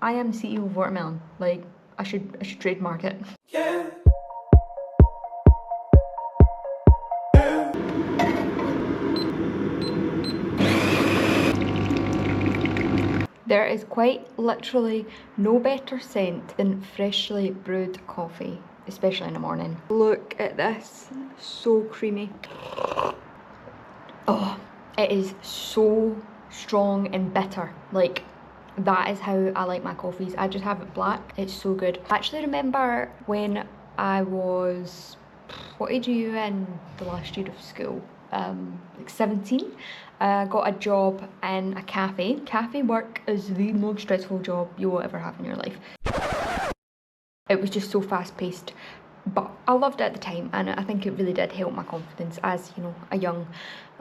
I am CEO of Watermelon. Like, I should trademark it. Yeah. There is quite literally no better scent than freshly brewed coffee, especially in the morning. Look at this, so creamy. Oh, it is so strong and bitter. Like, that is how I like my coffees. I just have it black. It's so good. I actually remember when I was, what age are you in the last year of school? Like 17. Got a job in a cafe. Cafe work is the most stressful job you will ever have in your life. It was just so fast paced, but I loved it at the time, and I think it really did help my confidence as, you know, a young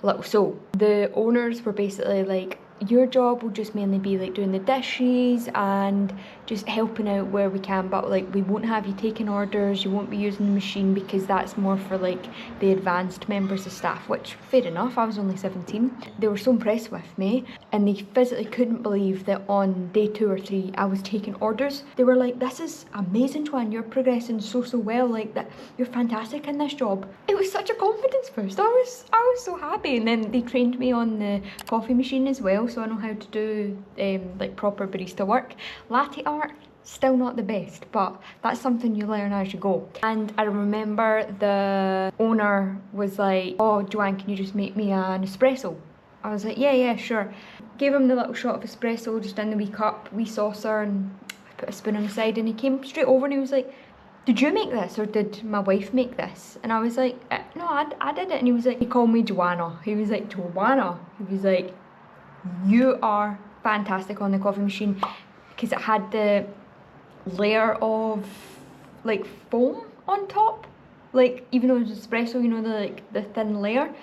little soul. The owners were basically like, your job will just mainly be like doing the dishes and just helping out where we can, but like we won't have you taking orders, you won't be using the machine because that's more for like the advanced members of staff, which fair enough, I was only 17. They were so impressed with me and they physically couldn't believe that on day 2 or 3 I was taking orders. They were like, this is amazing, Joanne, you're progressing so well, like that, you're fantastic in this job. It was such a confidence boost. I was so happy. And then they trained me on the coffee machine as well, so I know how to do like proper barista work. Latte art, still not the best, but that's something you learn as you go. And I remember the owner was like, oh, Joanne, can you just make me an espresso? I was like, yeah, sure. Gave him the little shot of espresso just in the wee cup, wee saucer, and I put a spoon on the side, and he came straight over and he was like, did you make this or did my wife make this? And I was like, no, I did it. And he was like, he called me Joanna. He was like, Joanna. He was like, you are fantastic on the coffee machine, because it had the layer of like foam on top, like even though it was espresso, you know, the thin layer.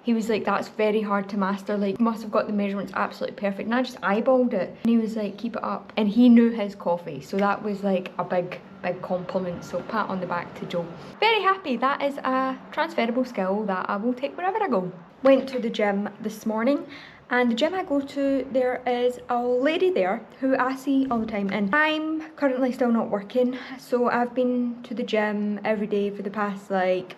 He was like, that's very hard to master, like you must have got the measurements absolutely perfect. And I just eyeballed it, and he was like, keep it up. And he knew his coffee, so that was like a big compliment, so pat on the back to Joe. Very happy. That is a transferable skill that I will take wherever I go. Went to the gym this morning, and the gym I go to, there is a lady there who I see all the time, and I'm currently still not working, so I've been to the gym every day for the past like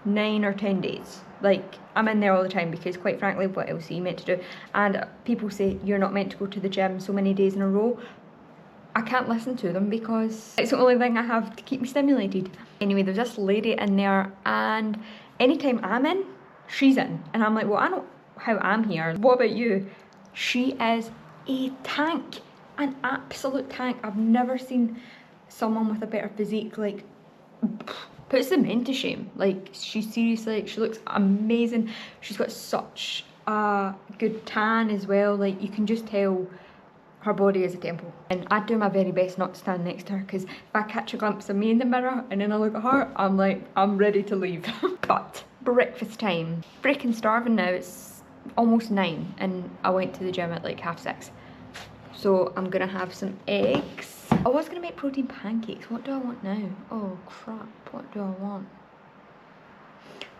9 or 10 days. Like, I'm in there all the time because quite frankly, what else are you meant to do? And people say you're not meant to go to the gym so many days in a row. I can't listen to them because it's the only thing I have to keep me stimulated. Anyway, there's this lady in there, and anytime I'm in, she's in. And I'm like, well, I know how I'm here. What about you? She is a tank, an absolute tank. I've never seen someone with a better physique, like, puts the men to shame. Like, she's seriously, like, she looks amazing. She's got such a good tan as well. Like, you can just tell her body is a temple. And I do my very best not to stand next to her, because if I catch a glimpse of me in the mirror and then I look at her, I'm like, I'm ready to leave. But breakfast time. Freaking starving now. It's almost 9 and I went to the gym at like 6:30. So I'm gonna have some eggs. I was gonna make protein pancakes. What do I want now? Oh crap, what do I want?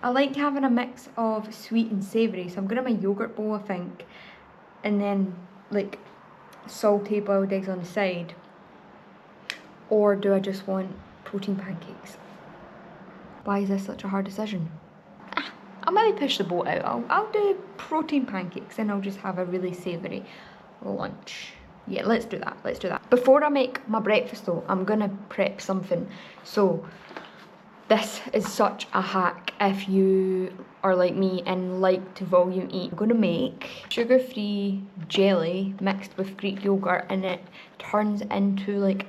I like having a mix of sweet and savoury, so I'm gonna have my yogurt bowl, I think, and then like salty boiled eggs on the side. Or do I just want protein pancakes? Why is this such a hard decision? I'll maybe push the boat out. I'll do protein pancakes, and I'll just have a really savoury lunch. Yeah, let's do that. Before I make my breakfast though, I'm gonna prep something. So this is such a hack if you are like me and like to volume eat. I'm gonna make sugar-free jelly mixed with Greek yogurt, and it turns into like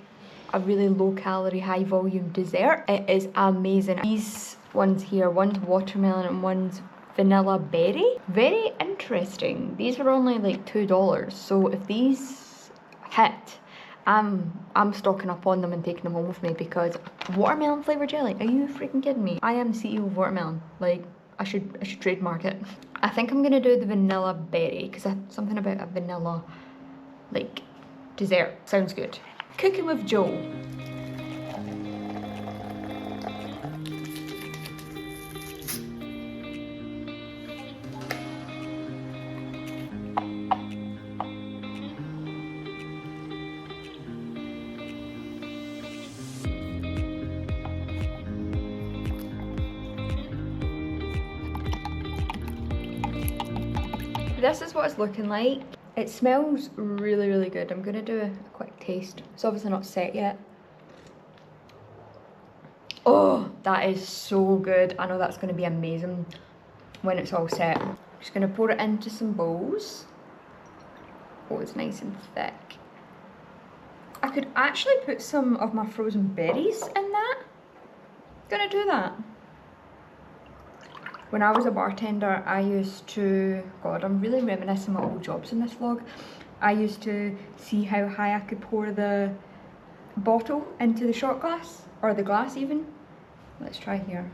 a really low calorie, high volume dessert. It is amazing. These ones here, one's watermelon and one's vanilla berry. Very interesting. These were only like $2, so if these hit, I'm stocking up on them and taking them home with me, because watermelon flavour jelly, are you freaking kidding me? I am CEO of Watermelon. Like, I should trademark it. I think I'm gonna do the vanilla berry, because something about a vanilla like dessert sounds good. Cooking with Joe. This is what it's looking like. It smells really, really good. I'm gonna do a quick taste. It's obviously not set yet. Oh, that is so good. I know that's gonna be amazing when it's all set. I'm just gonna pour it into some bowls. Oh, it's nice and thick. I could actually put some of my frozen berries in that. Gonna do that. When I was a bartender, I used to, God, I'm really reminiscing my old jobs in this vlog. I used to see how high I could pour the bottle into the shot glass, or the glass even. Let's try here.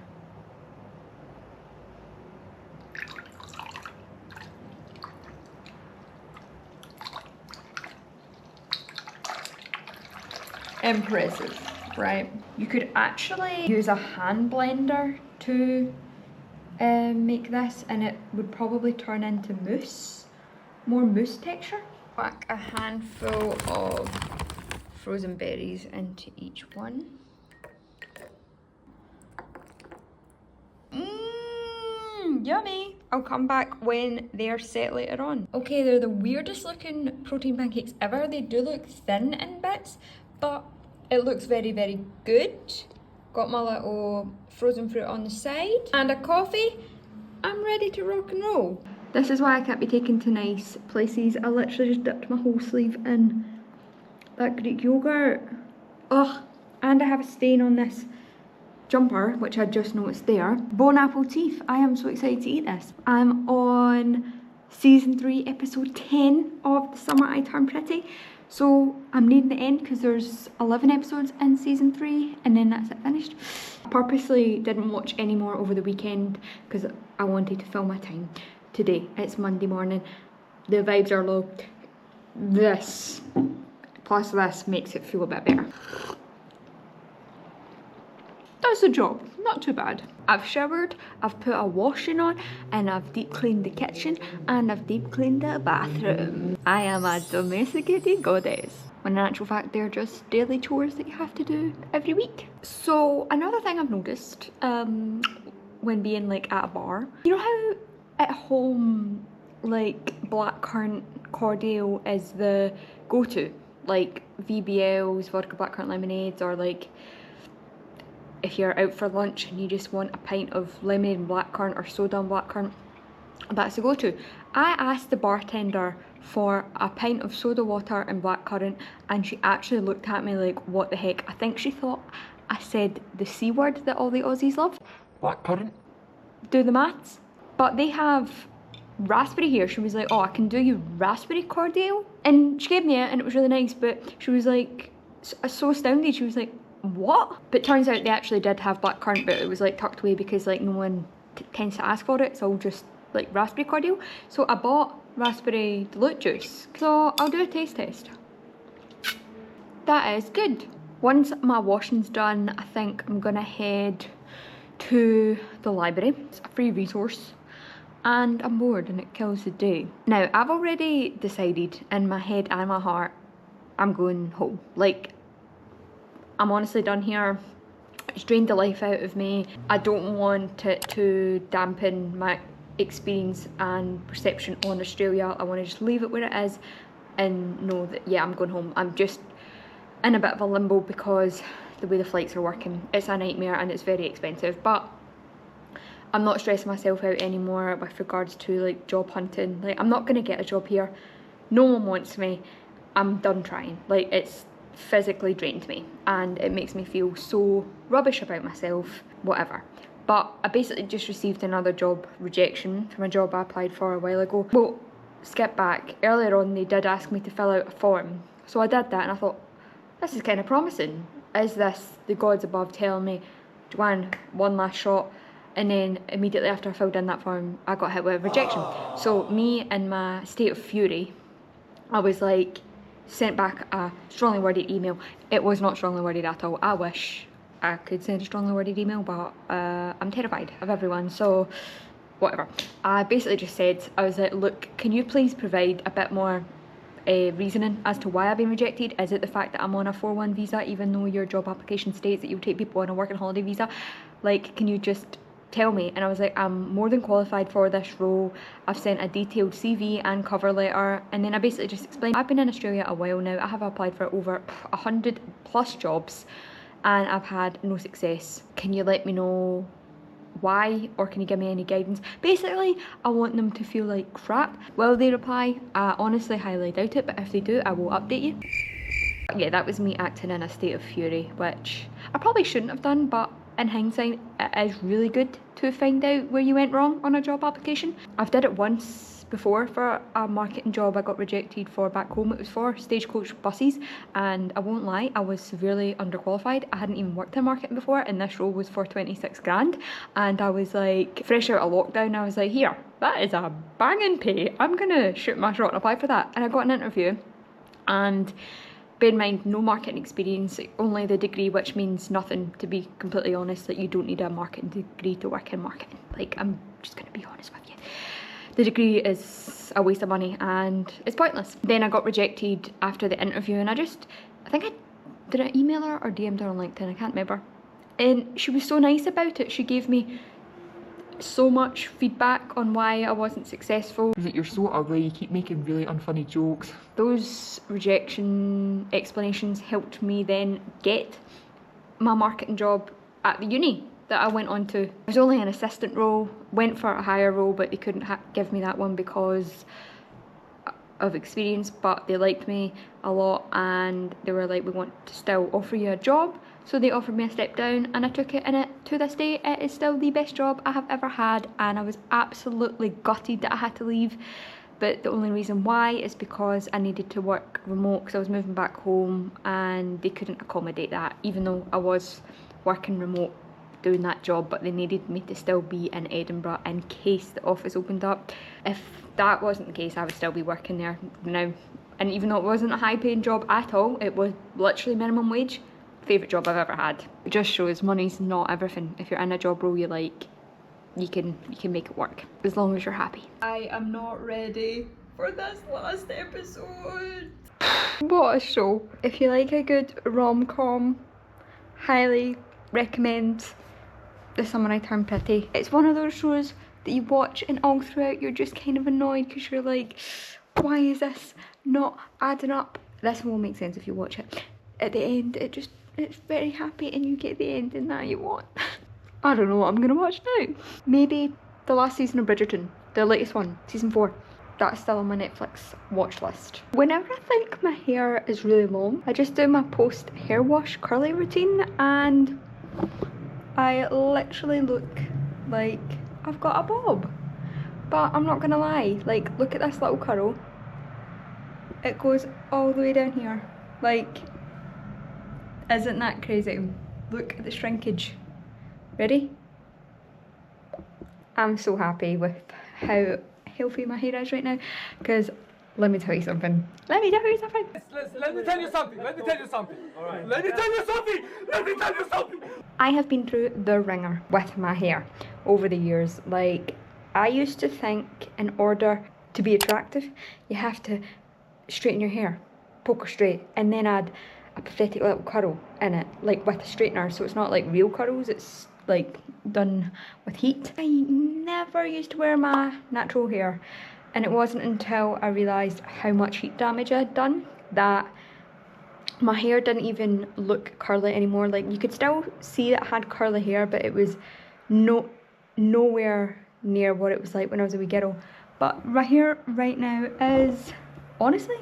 Impressive, right? You could actually use a hand blender to make this, and it would probably turn into mousse, more mousse texture. Whack a handful of frozen berries into each one. Yummy! I'll come back when they're set later on. Okay, they're the weirdest looking protein pancakes ever. They do look thin in bits, but it looks very, very good. Got my little frozen fruit on the side and a coffee. I'm ready to rock and roll. This is why I can't be taken to nice places. I literally just dipped my whole sleeve in that Greek yogurt. Ugh, and I have a stain on this jumper, which I just noticed there. Bon appetit. I am so excited to eat this. I'm on season 3, episode 10 of The Summer I Turned Pretty. So I'm nearing the end because there's 11 episodes in season 3 and then that's it finished. I purposely didn't watch any more over the weekend because I wanted to fill my time. Today, it's Monday morning. The vibes are low. This, plus this, makes it feel a bit better. Does the job, not too bad. I've showered, I've put a washing on, and I've deep cleaned the kitchen, and I've deep cleaned the bathroom. I am a domesticated goddess. When in actual fact, they're just daily chores that you have to do every week. So another thing I've noticed when being like at a bar, you know how at home like blackcurrant cordial is the go-to, like VBLs, vodka blackcurrant lemonades, or like if you're out for lunch and you just want a pint of lemonade and blackcurrant or soda and blackcurrant, that's the go-to. I asked the bartender for a pint of soda water and blackcurrant and she actually looked at me like, what the heck? I think she thought I said the C word that all the Aussies love. Blackcurrant. Do the maths. But they have raspberry here. She was like, oh, I can do you raspberry cordial. And she gave me it and it was really nice, but she was like, so astounded. She was like, what? But turns out they actually did have blackcurrant, but it was like tucked away because like no one tends to ask for it. It's all just like raspberry cordial. So I bought raspberry dilute juice. So I'll do a taste test. That is good. Once my washing's done, I think I'm gonna head to the library. It's a free resource and I'm bored and it kills the day. Now, I've already decided in my head and my heart, I'm going home. Like, I'm honestly done here. It's drained the life out of me. I don't want it to dampen my experience and perception on Australia. I want to just leave it where it is and know that, yeah, I'm going home. I'm just in a bit of a limbo because the way the flights are working, it's a nightmare and it's very expensive, but I'm not stressing myself out anymore with regards to like job hunting. Like, I'm not going to get a job here. No one wants me. I'm done trying. Like, it's physically drained me and it makes me feel so rubbish about myself, whatever. But I basically just received another job rejection from a job I applied for a while ago. Well, skip back. Earlier on they did ask me to fill out a form, so I did that and I thought, this is kind of promising. Is this the gods above telling me, Joanne, one last shot? And then immediately after I filled in that form, I got hit with a rejection. So me, in my state of fury, I was like, sent back a strongly worded email. It was not strongly worded at all. I wish I could send a strongly worded email, but I'm terrified of everyone, so whatever. I basically just said, I was like, look, can you please provide a bit more reasoning as to why I've been rejected? Is it the fact that I'm on a 4-1 visa even though your job application states that you take people on a working holiday visa? Like, can you just tell me, and I was like, I'm more than qualified for this role. I've sent a detailed CV and cover letter, and then I basically just explained, I've been in Australia a while now. I have applied for over 100 plus jobs and I've had no success. Can you let me know why, or can you give me any guidance? Basically, I want them to feel like crap. Will they reply? I honestly highly doubt it, but if they do, I will update you. Yeah, that was me acting in a state of fury, which I probably shouldn't have done, but in hindsight, it is really good to find out where you went wrong on a job application. I've did it once before for a marketing job I got rejected for back home. It was for Stagecoach buses, and I won't lie, I was severely underqualified. I hadn't even worked in marketing before, and this role was for 26 grand, and I was like, fresh out of lockdown, I was like, here, that is a banging pay, I'm gonna shoot my shot and apply for that. And I got an interview, and bear in mind, no marketing experience, only the degree, which means nothing, to be completely honest. Like, you don't need a marketing degree to work in marketing. Like, I'm just gonna be honest with you. The degree is a waste of money and it's pointless. Then I got rejected after the interview, and I think did I email her or DM'd her on LinkedIn? I can't remember. And she was so nice about it. She gave me so much feedback on why I wasn't successful. That you're so ugly, you keep making really unfunny jokes. Those rejection explanations helped me then get my marketing job at the uni that I went on to. It was only an assistant role, went for a higher role, but they couldn't give me that one because of experience, but they liked me a lot and they were like, we want to still offer you a job. So they offered me a step down and I took it, and to this day it is still the best job I have ever had, and I was absolutely gutted that I had to leave. But the only reason why is because I needed to work remote because I was moving back home and they couldn't accommodate that, even though I was working remote doing that job, but they needed me to still be in Edinburgh in case the office opened up. If that wasn't the case, I would still be working there now. And even though it wasn't a high paying job at all, it was literally minimum wage. Favourite job I've ever had. It just shows money's not everything. If you're in a job role you like, you can make it work as long as you're happy. I am not ready for this last episode. What a show. If you like a good rom-com, highly recommend The Summer I Turned Pretty. It's one of those shows that you watch and all throughout you're just kind of annoyed because you're like, why is this not adding up? This will make sense if you watch it. At the end, it's very happy and you get the ending that you want. I don't know what I'm gonna watch now. Maybe the last season of Bridgerton, the latest one, season 4. That's still on my Netflix watch list. Whenever I think my hair is really long, I just do my post hair wash curly routine and I literally look like I've got a bob. But I'm not gonna lie, like, look at this little curl. It goes all the way down here. Like, isn't that crazy? Look at the shrinkage. Ready? I'm so happy with how healthy my hair is right now, because let me tell you something. Let me tell you something. Let me tell you something. Let me tell you something. All right. Let me tell you something. Let me tell you something. I have been through the ringer with my hair over the years. Like, I used to think in order to be attractive, you have to straighten your hair, poker straight, and then add a pathetic little curl in it, like with a straightener, so it's not like real curls, it's like done with heat. I never used to wear my natural hair, and it wasn't until I realised how much heat damage I had done that my hair didn't even look curly anymore. Like, you could still see that I had curly hair, but it was nowhere near what it was like when I was a wee girl. But my hair right now is honestly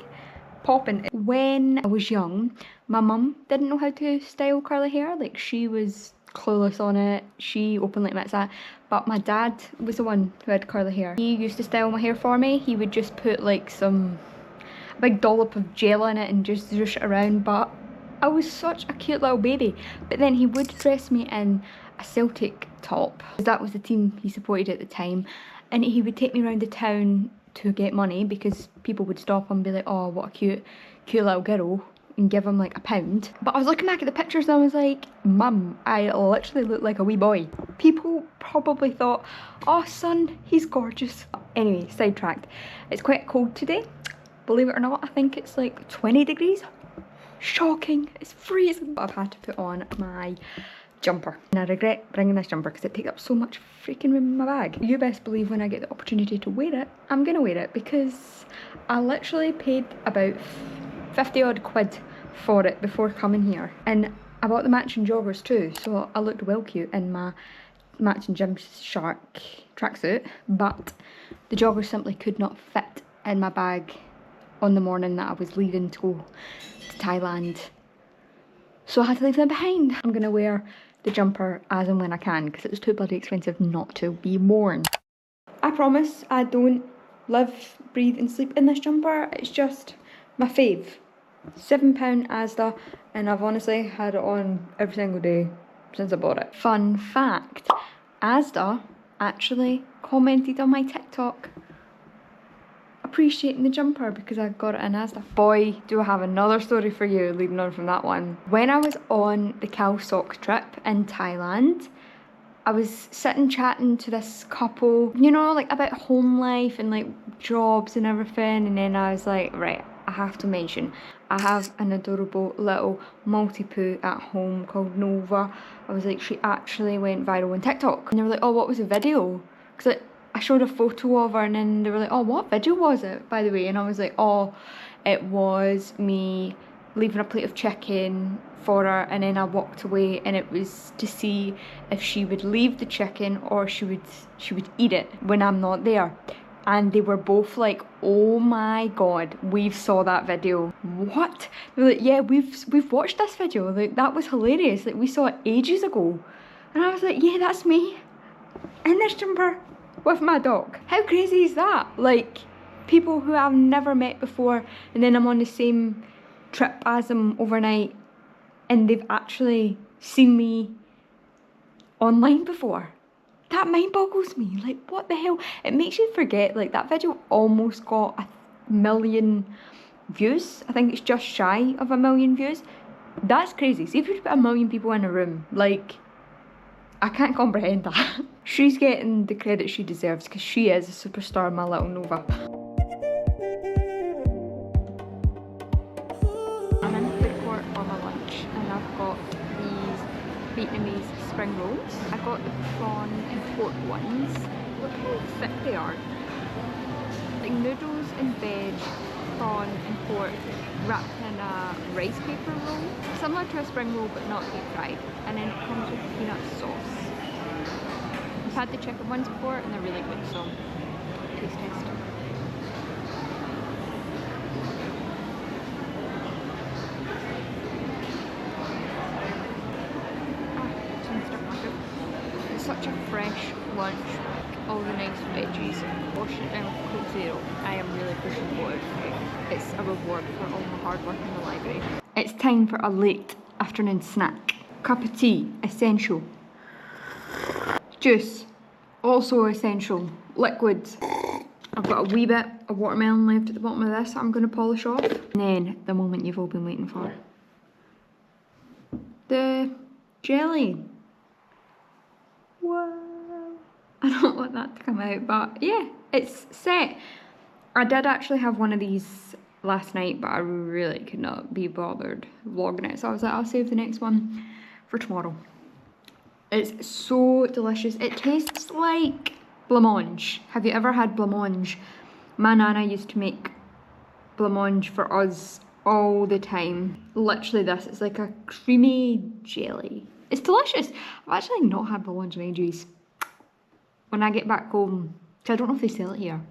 popping. When I was young, my mum didn't know how to style curly hair. Like, she was clueless on it. She openly admits that. But my dad was the one who had curly hair. He used to style my hair for me. He would just put like a big dollop of gel in it and just zhoosh it around. But I was such a cute little baby. But then he would dress me in a Celtic top. That was the team he supported at the time. And he would take me around the town to get money, because people would stop and be like, oh, what a cute little girl, and give him like £1. But I was looking back at the pictures and I was like, Mum, I literally look like a wee boy. People probably thought, oh son, he's gorgeous. Anyway, sidetracked. It's quite cold today. Believe it or not, I think it's like 20 degrees. Shocking, it's freezing. I've had to put on my jumper. And I regret bringing this jumper because it takes up so much freaking room in my bag. You best believe when I get the opportunity to wear it, I'm gonna wear it because I literally paid about 50 odd quid for it before coming here. And I bought the matching joggers too, so I looked well cute in my matching Gymshark tracksuit, but the joggers simply could not fit in my bag on the morning that I was leaving to go to Thailand. So I had to leave them behind. I'm gonna wear the jumper as and when I can because it's too bloody expensive not to be worn. I promise I don't live, breathe and sleep in this jumper. It's just my fave. £7 Asda, and I've honestly had it on every single day since I bought it. Fun fact, Asda actually commented on my TikTok appreciating the jumper because I got it in Asda. Boy, do I have another story for you leading on from that one. When I was on the Khao Sok trip in Thailand, I was sitting chatting to this couple, you know, like about home life and like jobs and everything, and then I was like, right, I have to mention, I have an adorable little Maltipoo at home called Nova. I was like, she actually went viral on TikTok. And they were like, oh, what was the video? Because I showed a photo of her and then they were like, oh, what video was it, by the way? And I was like, oh, it was me leaving a plate of chicken for her, and then I walked away, and it was to see if she would leave the chicken or she would eat it when I'm not there. And they were both like, oh my god, we've saw that video. What? They were like, yeah, we've watched this video, like that was hilarious, like we saw it ages ago. And I was like, yeah, that's me in this jumper with my dog. How crazy is that? Like, people who I've never met before, and then I'm on the same trip as them overnight, and they've actually seen me online before. That mind boggles me. Like, what the hell? It makes you forget, like, that video almost got 1 million views. I think it's just shy of 1 million views. That's crazy. See if you put 1 million people in a room, like, I can't comprehend that. She's getting the credit she deserves because she is a superstar, my little Nova. I'm in the food court for my lunch and I've got these Vietnamese spring rolls. I got the prawn and pork ones. Look how thick they are. Like noodles and veg, prawn and pork wrapped in a rice paper roll. Similar to a spring roll but not deep fried. And then it comes with peanut sauce. I've had the chicken ones before and they're really good, so taste test. It's such a fresh lunch, all the nice veggies, wash it down with Coke Zero. I am really pushing forward today. It's a reward for all my hard work in the library. It's time for a late afternoon snack. Cup of tea, essential. Juice, also essential. Liquids. I've got a wee bit of watermelon left at the bottom of this I'm going to polish off. And then, the moment you've all been waiting for. The jelly. Wow. I don't want that to come out, but yeah, it's set. I did actually have one of these last night, but I really could not be bothered vlogging it. So I was like, I'll save the next one for tomorrow. It's so delicious. It tastes like blancmange. Have you ever had blancmange? My nana used to make blancmange for us all the time. Literally this, it's like a creamy jelly. It's delicious. I've actually not had blancmange in ages. When I get back home, because I don't know if they sell it here,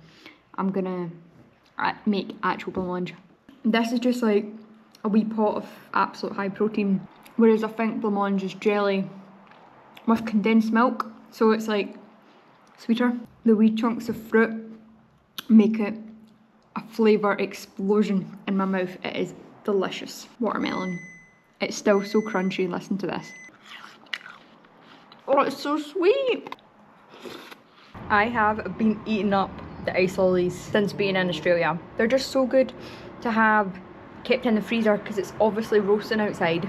I'm gonna make actual blancmange. This is just like a wee pot of absolute high protein, whereas I think blancmange is jelly with condensed milk, so it's like sweeter. The wee chunks of fruit make it a flavour explosion in my mouth. It is delicious. Watermelon. It's still so crunchy, listen to this. Oh, it's so sweet. I have been eating up the ice lollies since being in Australia. They're just so good to have kept in the freezer because it's obviously roasting outside.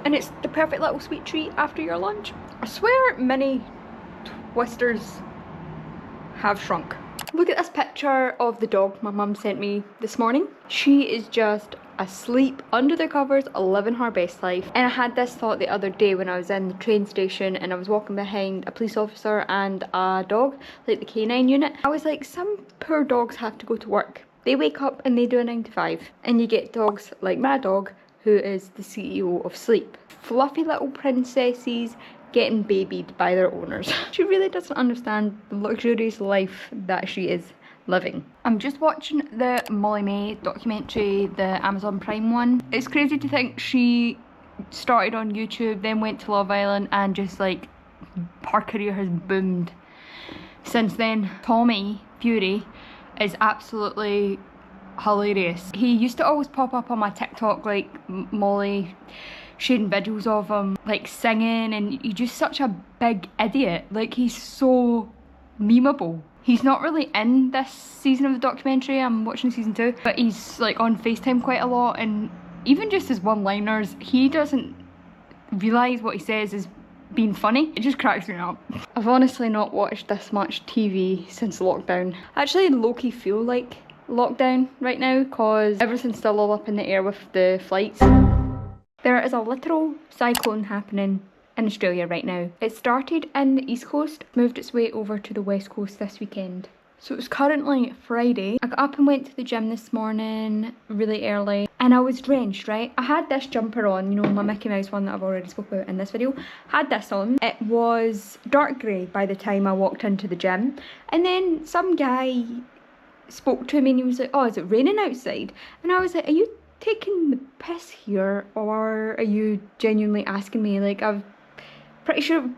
And it's the perfect little sweet treat after your lunch. I swear mini twisters have shrunk. Look at this picture of the dog my mum sent me this morning. She is just asleep under the covers, living her best life. And I had this thought the other day when I was in the train station and I was walking behind a police officer and a dog, like the canine unit. I was like, some poor dogs have to go to work. They wake up and they do a 9 to 5. And you get dogs like my dog, who is the CEO of sleep. Fluffy little princesses getting babied by their owners. She really doesn't understand the luxurious life that she is living. I'm just watching the Molly May documentary, the Amazon Prime one. It's crazy to think she started on YouTube, then went to Love Island, and just like her career has boomed since then. Tommy Fury is absolutely hilarious. He used to always pop up on my TikTok, like Molly sharing videos of him like singing, and he's just such a big idiot. Like, he's so memeable. He's not really in this season of the documentary, I'm watching season 2, but he's like on FaceTime quite a lot, and even just his one-liners, he doesn't realise what he says is being funny. It just cracks me up. I've honestly not watched this much TV since lockdown. I actually low-key feel like lockdown right now because everything's still all up in the air with the flights. There is a literal cyclone happening in Australia right now. It started in the east coast, moved its way over to the west coast this weekend. So it's currently Friday. I got up and went to the gym this morning really early and I was drenched, right? I had this jumper on, you know, my Mickey Mouse one that I've already spoke about in this video. Had this on. It was dark grey by the time I walked into the gym, and then some guy spoke to me and he was like, oh, is it raining outside? And I was like, are you taking the piss here, or are you genuinely asking me? Like, I'm pretty sure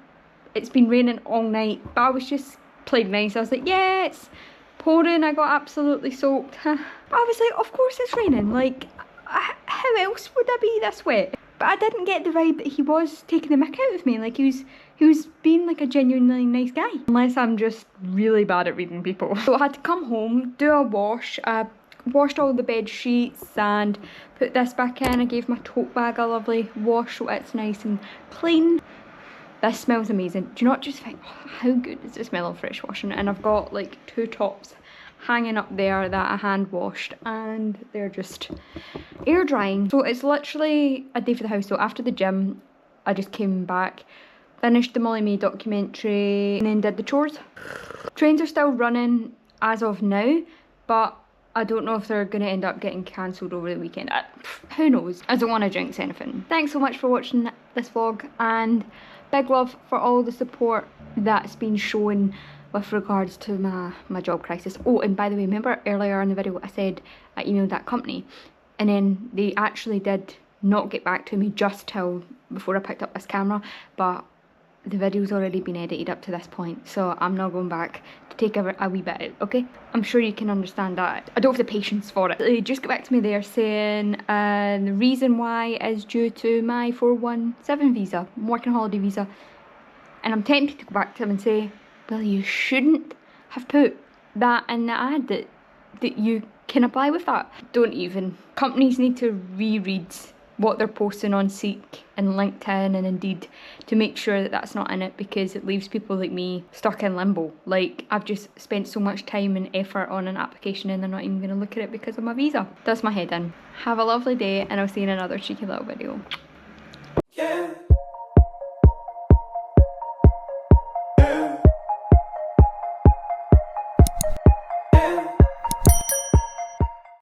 it's been raining all night, but I was just playing nice. I was like, yeah, it's pouring. I got absolutely soaked. I was like, of course it's raining. Like, how else would I be this wet? But I didn't get the vibe that he was taking the mick out of me. Like, he was being like a genuinely nice guy. Unless I'm just really bad at reading people. So I had to come home, do a wash. I washed all the bed sheets and put this back in. I gave my tote bag a lovely wash so it's nice and clean. This smells amazing. Do you not just think, oh, how good is the smell of fresh washing? And I've got like 2 tops hanging up there that I hand washed and they're just air drying. So it's literally a day for the house. So after the gym, I just came back, finished the Molly May documentary and then did the chores. Trains are still running as of now, but I don't know if they're going to end up getting cancelled over the weekend. Who knows? I don't want to jinx anything. Thanks so much for watching this vlog, and big love for all the support that's been shown with regards to my job crisis. Oh, and by the way, remember earlier in the video I said I emailed that company and then they actually did not get back to me just till before I picked up this camera, but the video's already been edited up to this point, so I'm not going back to take a wee bit out, okay? I'm sure you can understand that. I don't have the patience for it. They just got back to me there saying the reason why is due to my 417 visa, working holiday visa. And I'm tempted to go back to them and say, well, you shouldn't have put that in the ad that you can apply with that. Don't even. Companies need to reread what they're posting on Seek and LinkedIn and Indeed to make sure that that's not in it, because it leaves people like me stuck in limbo. Like, I've just spent so much time and effort on an application and they're not even going to look at it because of my visa. Does my head in. Have a lovely day and I'll see you in another cheeky little video.